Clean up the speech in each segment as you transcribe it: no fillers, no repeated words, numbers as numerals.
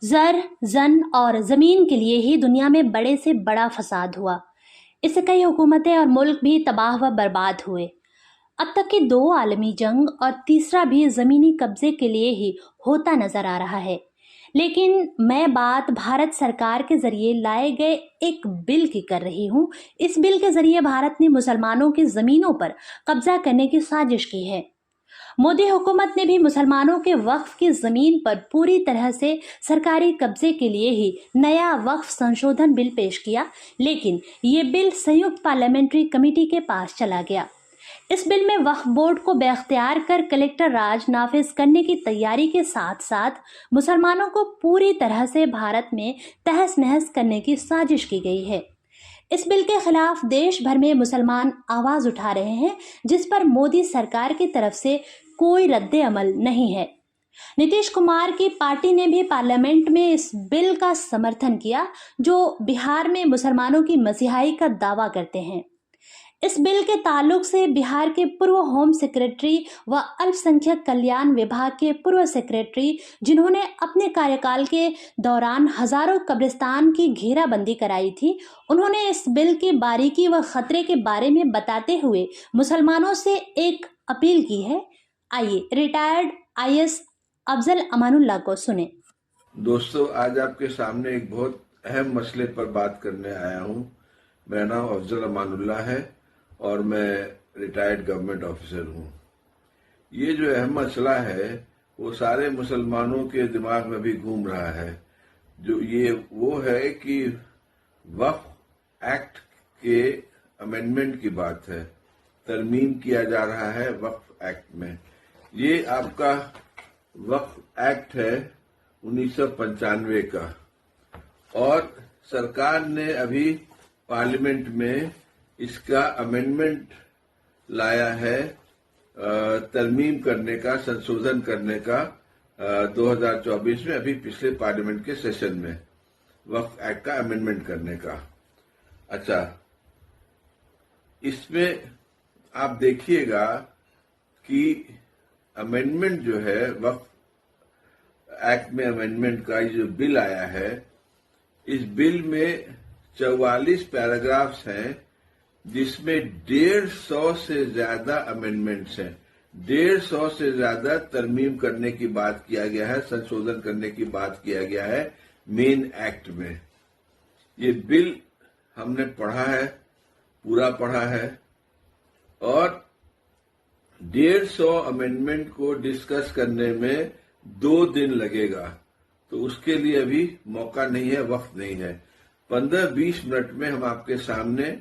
जर, जन और जमीन के लिए ही दुनिया में बड़े से बड़ा फसाद हुआ। इससे कई हुकूमतें और मुल्क भी तबाह व बर्बाद हुए। अब तक की 2 आलमी जंग और तीसरा भी जमीनी कब्जे के लिए ही होता नजर आ रहा है। लेकिन मैं बात भारत सरकार के जरिए लाए गए एक बिल की कर रही हूँ। इस बिल के जरिए भारत ने मुसलमानों की जमीनों पर कब्जा करने की साजिश की है। मोदी हुकूमत ने भी मुसलमानों के वक्फ की जमीन पर पूरी तरह से सरकारी कब्जे के लिए ही नया वक्फ संशोधन बिल पेश किया, लेकिन ये बिल संयुक्त पार्लियामेंट्री कमेटी के पास चला गया। इस बिल में वक्फ बोर्ड को बेख्तियार कर कलेक्टर राज नाफिज करने की तैयारी के साथ साथ मुसलमानों को पूरी तरह से भारत में तहस नहस करने की साजिश की गई है। इस बिल के खिलाफ देश भर में मुसलमान आवाज उठा रहे हैं, जिस पर मोदी सरकार की तरफ से कोई रद्द अमल नहीं है। नीतीश कुमार की पार्टी ने भी पार्लियामेंट में इस बिल का समर्थन किया, जो बिहार में मुसलमानों की मसीहाई का दावा करते हैं। इस बिल के ताल्लुक से बिहार के पूर्व होम सेक्रेटरी व अल्पसंख्यक कल्याण विभाग के पूर्व सेक्रेटरी, जिन्होंने अपने कार्यकाल के दौरान हजारों कब्रिस्तान की घेराबंदी कराई थी, उन्होंने इस बिल की बारीकी व खतरे के बारे में बताते हुए मुसलमानों से एक अपील की है। आइए रिटायर्ड आईएएस अफजल अमानुल्लाह को सुने। दोस्तों, आज आपके सामने एक बहुत अहम मसले पर बात करने आया हूँ। मेरा नाम अफजल अमानुल्लाह है और मैं रिटायर्ड गवर्नमेंट ऑफिसर हूँ। ये जो अहम मसला है वो सारे मुसलमानों के दिमाग में भी घूम रहा है। जो ये वो है कि वक्फ एक्ट के अमेंडमेंट की बात है, तरमीम किया जा रहा है वक्फ एक्ट में। ये आपका वक्फ एक्ट है 1995 का और सरकार ने अभी पार्लियामेंट में इसका अमेंडमेंट लाया है, तरमीम करने का, संशोधन करने का 2024 में, अभी पिछले पार्लियामेंट के सेशन में वक्फ एक्ट का अमेंडमेंट करने का। अच्छा, इसमें आप देखिएगा कि अमेंडमेंट जो है वक्फ एक्ट में, अमेंडमेंट का जो बिल आया है, इस बिल में 44 पैराग्राफ्स हैं, जिसमें 150 से ज्यादा अमेंडमेंट्स हैं। 150 से ज्यादा तरमीम करने की बात किया गया है, संशोधन करने की बात किया गया है मेन एक्ट में। ये बिल हमने पढ़ा है, पूरा पढ़ा है और 150 अमेंडमेंट को डिस्कस करने में 2 दिन लगेगा, तो उसके लिए अभी मौका नहीं है, वक्त नहीं है। 15-20 मिनट में हम आपके सामने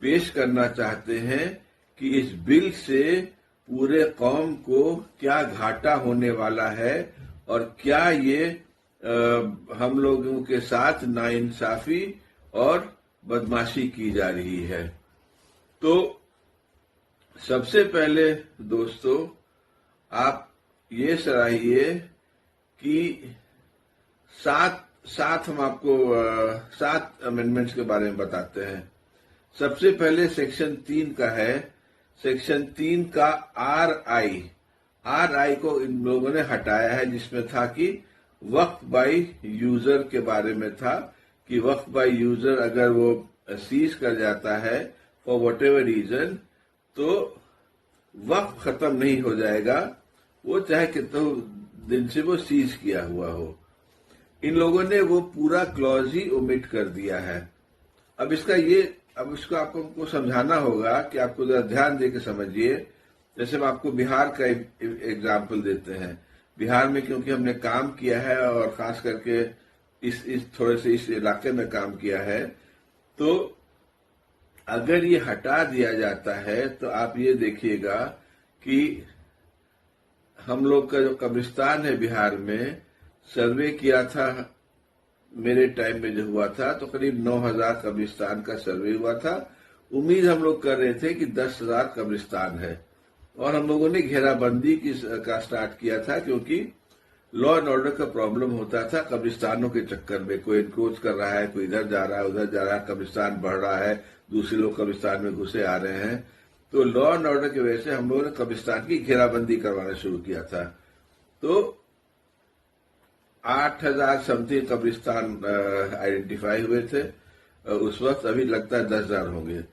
पेश करना चाहते हैं कि इस बिल से पूरे कौम को क्या घाटा होने वाला है और क्या ये हम लोगों के साथ नाइंसाफी और बदमाशी की जा रही है। तो सबसे पहले दोस्तों, आप ये सराहिए कि सात हम आपको 7 अमेंडमेंट्स के बारे में बताते हैं। सबसे पहले सेक्शन 3 का है। सेक्शन 3 का आर आई को इन लोगों ने हटाया है, जिसमें था कि वक्फ बाय यूजर के बारे में था कि वक्फ बाय यूजर अगर वो सीज कर जाता है फॉर वट एवर रीजन, तो वक्फ खत्म नहीं हो जाएगा, वो चाहे कितने दिन से वो सीज किया हुआ हो। इन लोगों ने वो पूरा क्लॉज ही ओमिट कर दिया है। अब इसको आपको समझाना होगा कि आपको जरा ध्यान दे के समझिए। जैसे हम आपको बिहार का एग्जाम्पल देते हैं। बिहार में क्योंकि हमने काम किया है और खास करके इस थोड़े से इस इलाके में काम किया है, तो अगर ये हटा दिया जाता है तो आप ये देखिएगा कि हम लोग का जो कब्रिस्तान है बिहार में, सर्वे किया था मेरे टाइम में जो हुआ था, तो करीब 9,000 कब्रिस्तान का सर्वे हुआ था। उम्मीद हम लोग कर रहे थे कि 10,000 कब्रिस्तान है और हम लोगों ने घेराबंदी का स्टार्ट किया था, क्योंकि लॉ एंड ऑर्डर का प्रॉब्लम होता था कब्रिस्तानों के चक्कर में। कोई इनक्रोच कर रहा है, कोई इधर जा रहा है, उधर जा रहा है, कब्रिस्तान बढ़ रहा है, दूसरे लोग कब्रिस्तान में घुसे आ रहे हैं। तो लॉ एंड ऑर्डर की वजह से हम लोगों ने कब्रिस्तान की घेराबंदी करवाना शुरू किया था। तो 8,000 समथिंग कब्रिस्तान आइडेंटिफाई हुए थे उस वक्त। अभी लगता है 10,000 होंगे।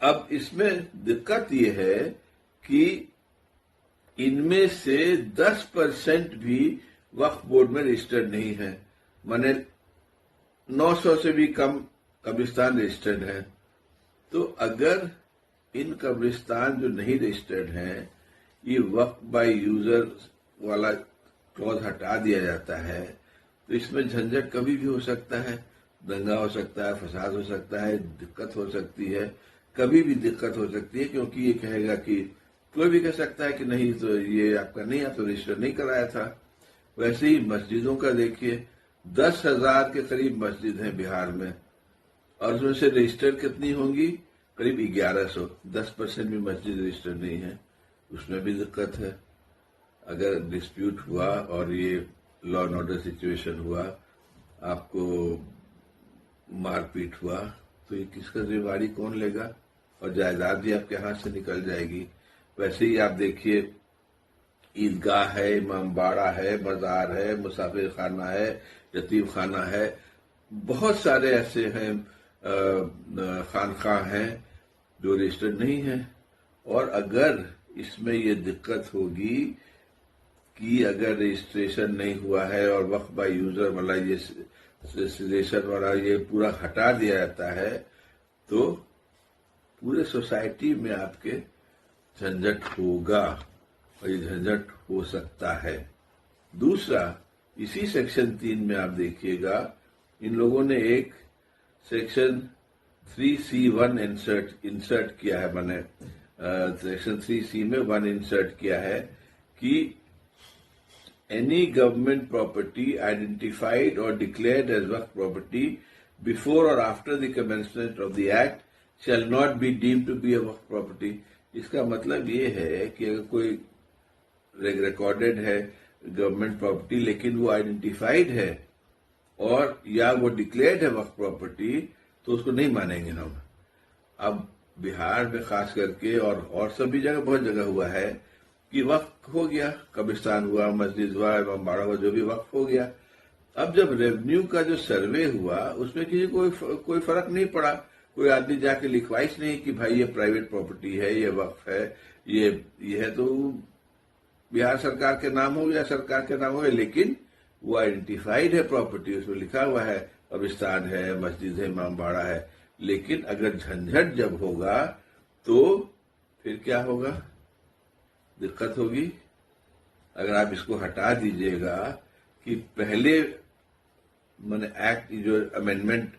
अब इसमें दिक्कत ये है कि इनमें से 10% भी वक्फ बोर्ड में रजिस्टर्ड नहीं है। माने 900 से भी कम कब्रिस्तान रजिस्टर्ड है। तो अगर इन कब्रिस्तान जो नहीं रजिस्टर्ड हैं, ये वक्फ बाय यूजर वाला क्लॉज हटा दिया जाता है, तो इसमें झंझट कभी भी हो सकता है। दंगा हो सकता है, फसाद हो सकता है, दिक्कत हो सकती है, कभी भी दिक्कत हो सकती है। क्योंकि ये कहेगा कि कोई भी कह सकता है कि नहीं तो ये आपका नहीं, आप तो रजिस्टर नहीं कराया था। वैसे ही मस्जिदों का देखिए, 10,000 के करीब मस्जिद हैं बिहार में, और उसमें से रजिस्टर्ड कितनी होंगी? करीब 1100। 10% भी मस्जिद रजिस्टर्ड नहीं है, उसमें भी दिक्कत है। अगर डिस्प्यूट हुआ और ये लॉ एंड ऑर्डर सिचुएशन हुआ, आपको मारपीट हुआ, तो ये किसका जिम्मेवारी कौन लेगा? और जायदाद भी आपके हाथ से निकल जाएगी। वैसे ही आप देखिए, ईदगाह है, इमाम बाड़ा है, मजार है, मुसाफिर खाना है, यतीम खाना है, बहुत सारे ऐसे हैं खानकाह हैं जो रजिस्टर्ड नहीं है। और अगर इसमें ये दिक्कत होगी कि अगर रजिस्ट्रेशन नहीं हुआ है और वक्फ बाय यूजर वाला ये रजिस्ट्रेशन वाला ये पूरा हटा दिया जाता है, तो पूरे सोसाइटी में आपके झंझट होगा, और ये झंझट हो सकता है। दूसरा, इसी सेक्शन 3 में आप देखिएगा, इन लोगों ने एक सेक्शन 3C1 इंसर्ट किया है। मैंने सेक्शन 3C में 1 इंसर्ट किया है कि एनी गवर्नमेंट प्रॉपर्टी आइडेंटिफाइड और declared as waqf property before और after the commencement of the act shall not be deemed to be a waqf property. इसका मतलब ये है कि अगर कोई रिकॉर्डेड है गवर्नमेंट प्रॉपर्टी, लेकिन वो आइडेंटिफाइड है और या वो डिक्लेयर्ड है वक्फ प्रॉपर्टी, तो उसको नहीं मानेंगे हम। अब बिहार में खास करके और सभी जगह, बहुत जगह हुआ है कि वक्फ हो गया, कब्रिस्तान हुआ, मस्जिद हुआ, इमाम बाड़ा हुआ, जो भी वक्फ हो गया। अब जब रेवेन्यू का जो सर्वे हुआ, उसमें किसी कोई फर्क नहीं पड़ा। कोई आदमी जाके लिखवाइश नहीं कि भाई ये प्राइवेट प्रॉपर्टी है, ये वक्फ है, ये है, तो बिहार सरकार के नाम हो गया, सरकार के नाम हो गया, लेकिन वो आइडेंटिफाइड है प्रॉपर्टी, उसमें लिखा हुआ है कब्रिस्तान है, मस्जिद है, इमाम बाड़ा है। लेकिन अगर झंझट जब होगा तो फिर क्या होगा? दिक्कत होगी। अगर आप इसको हटा दीजिएगा कि पहले मैंने एक्ट जो अमेंडमेंट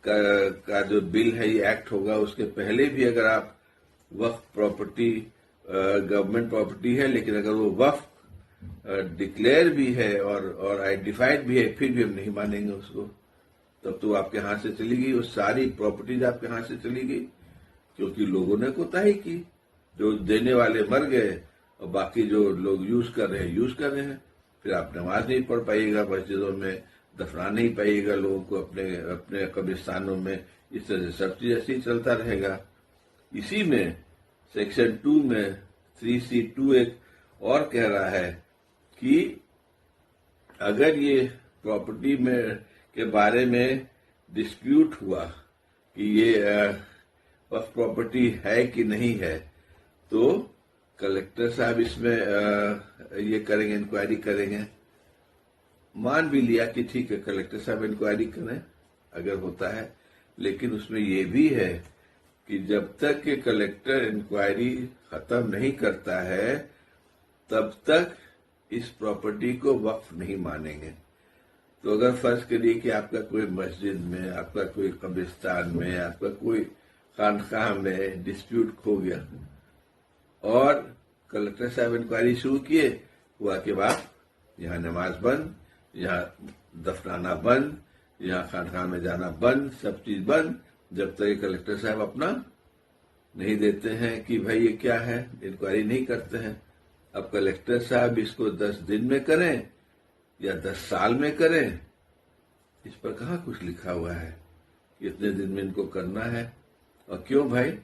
का जो बिल है, ये एक्ट होगा, उसके पहले भी अगर आप वक्फ प्रॉपर्टी गवर्नमेंट प्रॉपर्टी है, लेकिन अगर वो वक्फ डिक्लेयर भी है और आइडेंटिफाइड भी है, फिर भी हम नहीं मानेंगे उसको। तब तो आपके हाथ से चली गई, वो सारी प्रॉपर्टीज आपके हाथ से चली गई, क्योंकि लोगों ने कोताही की। जो देने वाले मर गए और बाकी जो लोग यूज कर रहे हैं। फिर आप नमाज नहीं पढ़ पाइएगा मस्जिदों में, दफना नहीं पाइएगा लोगों को अपने कब्रिस्तानों में। इस तरह से सब चीज ऐसे ही चलता रहेगा। इसी में सेक्शन 2 में 3C2 एक और कह रहा है कि अगर ये प्रॉपर्टी में के बारे में डिस्प्यूट हुआ कि ये वक्फ प्रॉपर्टी है कि नहीं है, तो कलेक्टर साहब इसमें ये करेंगे, इंक्वायरी करेंगे। मान भी लिया कि ठीक है, कलेक्टर साहब इंक्वायरी करें अगर होता है, लेकिन उसमें ये भी है कि जब तक कि कलेक्टर इंक्वायरी खत्म नहीं करता है, तब तक इस प्रॉपर्टी को वक्फ नहीं मानेंगे। तो अगर फर्ज करिए कि आपका कोई मस्जिद में, आपका कोई कब्रिस्तान में, आपका कोई खानकाह में डिस्प्यूट खो गया और कलेक्टर साहब इंक्वायरी शुरू किए, हुआ कि बाद यहाँ नमाज बंद, यहाँ दफनाना बंद, यहाँ खानकाह में जाना बंद, सब चीज बंद, जब तक कलेक्टर साहब अपना नहीं देते हैं कि भाई ये क्या है, इंक्वायरी नहीं करते हैं। अब कलेक्टर साहब इसको 10 दिन में करें या 10 साल में करें, इस पर कहाँ कुछ लिखा हुआ है कि इतने दिन में इनको करना है। और क्यों भाई,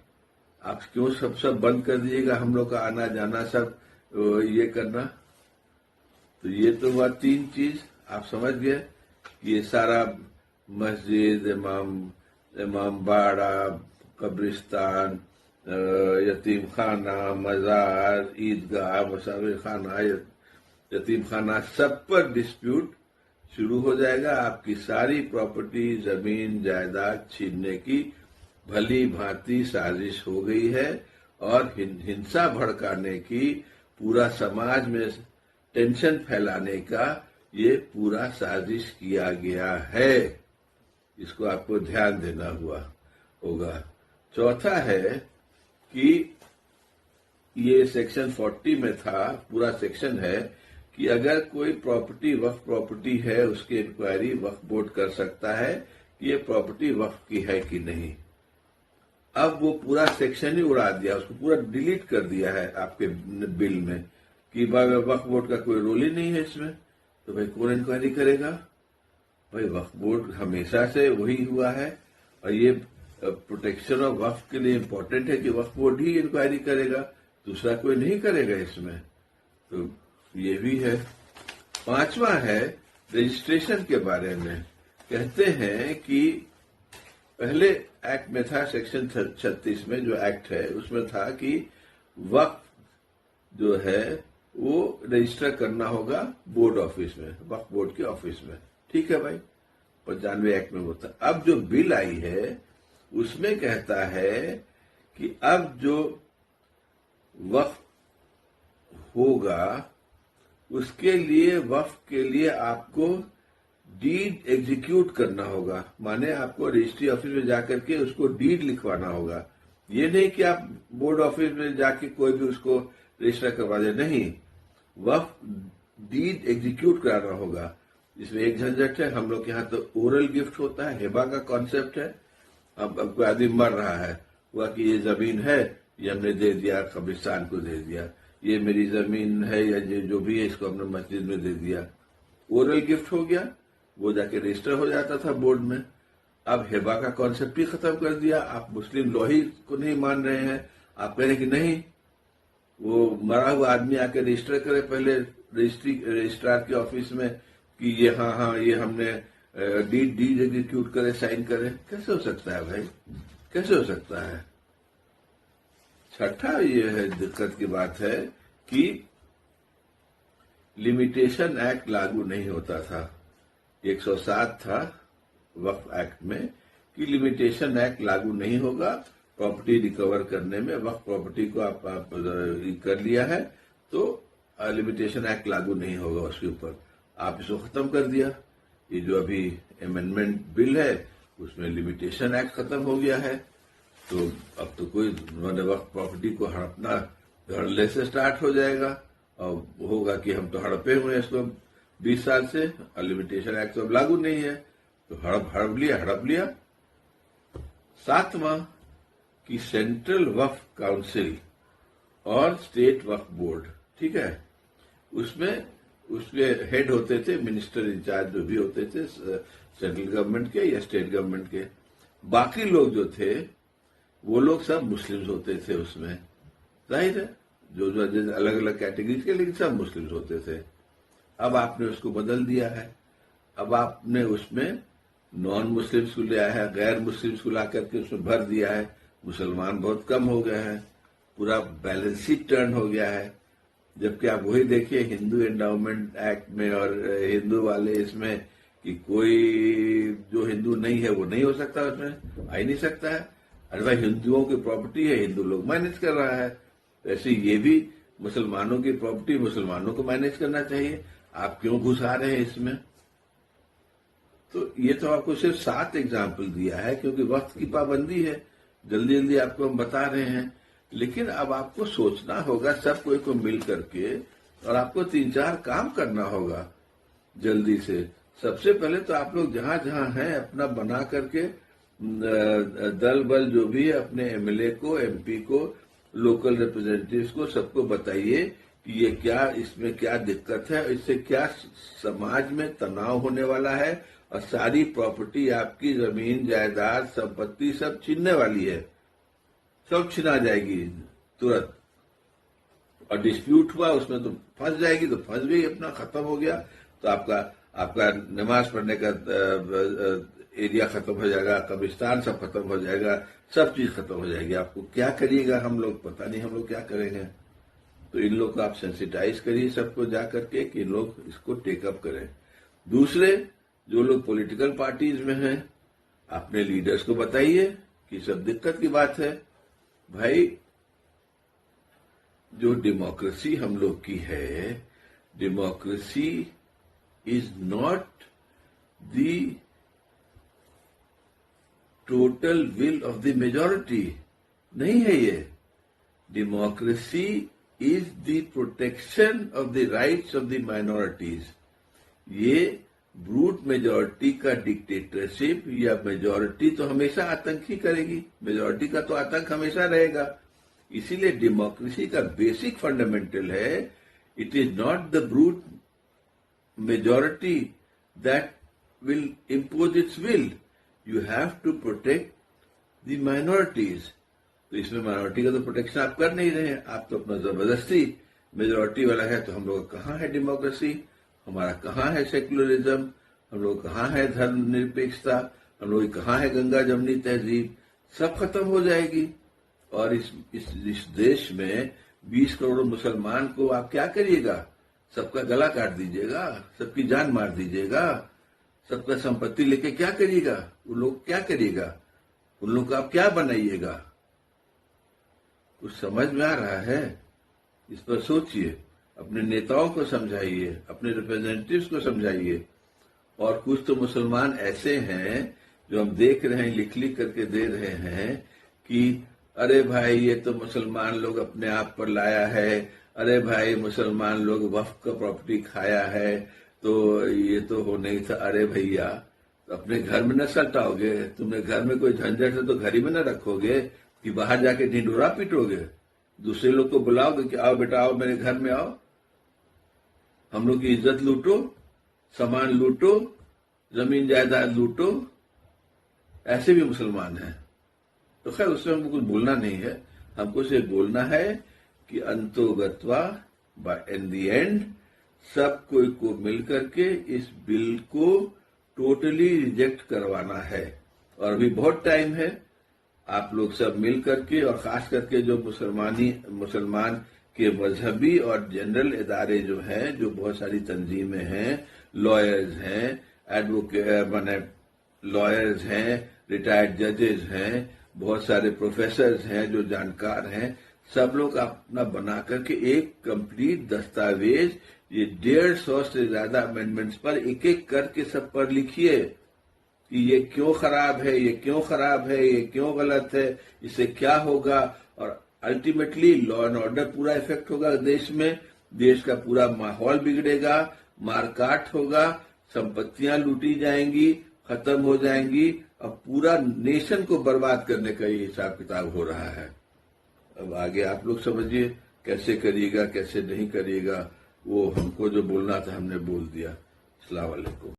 आप क्यों सब बंद कर दीजिएगा, हम लोग का आना जाना सब ये करना। तो ये तो हुआ 3 चीज। आप समझ गए? ये सारा मस्जिद, इमाम बाड़ा, कब्रिस्तान, यतीम खाना, मजार, ईदगाह, मुसाफिर खाना, यतीम खाना, सब पर डिस्प्यूट शुरू हो जाएगा। आपकी सारी प्रॉपर्टी, जमीन जायदाद छीनने की भली भांति साजिश हो गई है और हिंसा भड़काने की, पूरा समाज में टेंशन फैलाने का ये पूरा साजिश किया गया है। इसको आपको ध्यान देना होगा। चौथा है कि ये सेक्शन 40 में था, पूरा सेक्शन है कि अगर कोई प्रॉपर्टी वक्फ प्रॉपर्टी है, उसकी इंक्वायरी वक्फ बोर्ड कर सकता है कि ये प्रॉपर्टी वक्फ की है कि नहीं। अब वो पूरा सेक्शन ही उड़ा दिया, उसको पूरा डिलीट कर दिया है आपके बिल में कि वक्फ बोर्ड का कोई रोल ही नहीं है इसमें। तो भाई कौन इंक्वायरी करेगा? भाई वक्फ बोर्ड हमेशा से वही हुआ है और ये प्रोटेक्शन ऑफ वक्फ के लिए इम्पोर्टेंट है कि वक्फ बोर्ड ही इंक्वायरी करेगा, दूसरा कोई नहीं करेगा इसमें। तो ये भी है। पांचवा है रजिस्ट्रेशन के बारे में। कहते हैं कि पहले एक्ट में था, सेक्शन 36 में जो एक्ट है उसमें था कि वक्फ जो है वो रजिस्टर करना होगा बोर्ड ऑफिस में, वक्फ बोर्ड के ऑफिस में। ठीक है भाई, 95 एक्ट में होता। अब जो बिल आई है उसमें कहता है कि अब जो वक्फ होगा उसके लिए, वक्फ के लिए आपको डीड एग्जीक्यूट करना होगा। माने आपको रजिस्ट्री ऑफिस में जाकर के उसको डीड लिखवाना होगा। ये नहीं कि आप बोर्ड ऑफिस में जाके कोई भी उसको रजिस्टर करवा दे, नहीं, वक्फ डीड एग्जीक्यूट कराना होगा। इसमें एक झंझट है, हम लोग के यहाँ तो ओरल गिफ्ट होता है, हिबा का कॉन्सेप्ट है। अब कोई आदमी मर रहा है, हुआ कि ये जमीन है, ये हमने दे दिया, कब्रिस्तान को दे दिया, ये मेरी जमीन है या ये जो भी है इसको हमने मस्जिद में दे दिया, ओरल गिफ्ट हो गया, वो जाके रजिस्टर हो जाता था बोर्ड में। अब हिबा का कॉन्सेप्ट ही खत्म कर दिया। आप मुस्लिम लॉ ही को नहीं मान रहे हैं, आप कह रहे हैं कि नहीं, वो मरा हुआ आदमी आके रजिस्टर करे पहले रजिस्ट्रार के ऑफिस में कि ये हाँ ये हमने डीड एग्जीक्यूट करे, साइन करे। कैसे हो सकता है भाई, कैसे हो सकता है? छठा ये है, दिक्कत की बात है कि लिमिटेशन एक्ट लागू नहीं होता था। 107 था वक्फ एक्ट में कि लिमिटेशन एक्ट लागू नहीं होगा प्रॉपर्टी रिकवर करने में। वक्फ प्रॉपर्टी को आप कर लिया है तो लिमिटेशन एक्ट लागू नहीं होगा उसके ऊपर। आप इसको खत्म कर दिया। ये जो अभी अमेंडमेंट बिल है उसमें लिमिटेशन एक्ट खत्म हो गया है, तो अब तो कोई वक्फ प्रॉपर्टी को हड़पना धड़ल्ले से स्टार्ट हो जाएगा और होगा कि हम तो हड़पे हुए हैं इसको 20 साल से, और लिमिटेशन एक्ट तो अब लागू नहीं है, तो हड़प लिया। सातवां कि सेंट्रल वक्फ काउंसिल और स्टेट वक्फ बोर्ड, ठीक है, उसमें हेड होते थे मिनिस्टर इंचार्ज जो भी होते थे सेंट्रल गवर्नमेंट के या स्टेट गवर्नमेंट के। बाकी लोग जो थे वो लोग सब मुस्लिम्स होते थे उसमें, जाहिर है, जो अलग अलग कैटेगरीज के, लेकिन सब मुस्लिम्स होते थे। अब आपने उसको बदल दिया है। अब आपने उसमें नॉन मुस्लिम्स को लिया है, गैर मुस्लिम्स को ला करके उसमें भर दिया है। मुसलमान बहुत कम हो गए हैं, पूरा बैलेंस ही टर्न हो गया है। जबकि आप वही देखिए हिंदू एंडाउमेंट एक्ट में और हिंदू वाले इसमें कि कोई जो हिंदू नहीं है वो नहीं हो सकता, उसमें आ ही नहीं सकता है। अरे भाई, हिंदुओं की प्रॉपर्टी है, हिंदू लोग मैनेज कर रहा है, वैसे ये भी मुसलमानों की प्रॉपर्टी मुसलमानों को मैनेज करना चाहिए। आप क्यों घुसा रहे हैं इसमें? तो ये तो आपको सिर्फ 7 एग्जाम्पल दिया है क्योंकि वक्त की पाबंदी है, जल्दी जल्दी आपको हम बता रहे हैं। लेकिन अब आपको सोचना होगा सब कोई को मिल करके, और आपको 3-4 काम करना होगा जल्दी से। सबसे पहले तो आप लोग जहां जहां हैं अपना बना करके दल बल जो भी है अपने एमएलए को, एमपी को, लोकल रिप्रेजेंटेटिव्स को, सबको बताइए कि ये क्या, इसमें क्या दिक्कत है, इससे क्या समाज में तनाव होने वाला है, और सारी प्रॉपर्टी आपकी जमीन जायदाद संपत्ति सब छीनने वाली है, सब छिना जाएगी तुरंत। और डिस्प्यूट हुआ उसमें तो फंस जाएगी, तो फंस गई, अपना खत्म हो गया। तो आपका आपका नमाज पढ़ने का एरिया खत्म हो जाएगा, कब्रिस्तान सब खत्म हो जाएगा, सब चीज खत्म हो जाएगी। आपको क्या करिएगा हम लोग, पता नहीं हम लोग क्या करेंगे। तो इन लोग को आप सेंसिटाइज करिए सबको जा करके कि लोग इसको टेकअप करें। दूसरे जो लोग पॉलिटिकल पार्टीज में हैं, अपने लीडर्स को बताइए कि सब दिक्कत की बात है। भाई जो डेमोक्रेसी हम लोग की है, democracy is not the total will of the majority, नहीं है ये। Democracy is the protection of the rights of the minorities. ये ब्रूट मेजॉरिटी का डिक्टेटरशिप या मेजॉरिटी तो हमेशा आतंक ही करेगी, मेजॉरिटी का तो आतंक हमेशा रहेगा। इसीलिए डेमोक्रेसी का बेसिक फंडामेंटल है, it is not the brute majority that will impose its will, you have to protect the minorities. तो इसमें माइनॉरिटी का तो प्रोटेक्शन आप कर नहीं रहे हैं, आप तो अपना जबरदस्ती मेजॉरिटी वाला है। तो हम लोग कहाँ है डेमोक्रेसी, हमारा कहाँ है सेक्युलरिज्म, हम लोग कहाँ है धर्मनिरपेक्षता, हम लोग कहाँ है गंगा जमनी तहजीब, सब खत्म हो जाएगी। और इस देश में 20 करोड़ मुसलमान को आप क्या करिएगा, सबका गला काट दीजिएगा, सबकी जान मार दीजिएगा, सबका संपत्ति लेके क्या करिएगा, वो लोग क्या करिएगा, उन लोग को आप क्या बनाइएगा। कुछ समझ में आ रहा है? इस पर सोचिए, अपने नेताओं को समझाइए, अपने रिप्रेजेंटेटिव्स को समझाइए। और कुछ तो मुसलमान ऐसे हैं जो हम देख रहे हैं, लिख लिख करके दे रहे हैं कि अरे भाई ये तो मुसलमान लोग अपने आप पर लाया है, अरे भाई मुसलमान लोग वक्फ का प्रॉपर्टी खाया है, तो ये तो हो नहीं था। अरे भैया, तो अपने घर में न सटाओगे, तुमने घर में कोई झंझट है तो घर ही में न रखोगे कि बाहर जाके ढिंडोरा पीटोगे, दूसरे लोग को बुलाओगे कि आओ बेटा आओ मेरे घर में आओ, हम लोग की इज्जत लूटो, सामान लूटो, जमीन जायदाद लूटो। ऐसे भी मुसलमान हैं। तो खैर उसमें हमको कुछ बोलना नहीं है, हमको सिर्फ बोलना है कि अंतोगत्वा बाय इन द एंड सब कोई को मिलकर के इस बिल को टोटली रिजेक्ट करवाना है। और अभी बहुत टाइम है, आप लोग सब मिल करके, और खास करके जो मुसलमान के मजहबी और जनरल इदारे जो हैं, जो बहुत सारी तंजीमें हैं, लॉयर्स हैं, एडवोकेट माने लॉयर्स हैं, रिटायर्ड जजेस हैं, बहुत सारे प्रोफेसर्स हैं जो जानकार हैं, सब लोग अपना बना करके एक कंप्लीट दस्तावेज, ये 150 से ज्यादा अमेंडमेंट्स पर एक एक करके सब पर लिखिए कि ये क्यों खराब है, ये क्यों खराब है, ये क्यों गलत है, इससे क्या होगा। और अल्टीमेटली लॉ एंड ऑर्डर पूरा इफेक्ट होगा देश में, देश का पूरा माहौल बिगड़ेगा, मारकाट होगा, संपत्तियां लूटी जाएंगी, खत्म हो जाएंगी, और पूरा नेशन को बर्बाद करने का ये हिसाब किताब हो रहा है। अब आगे आप लोग समझिए कैसे करिएगा, कैसे नहीं करिएगा। वो हमको जो बोलना था हमने बोल दिया। अस्सलाम वालेकुम।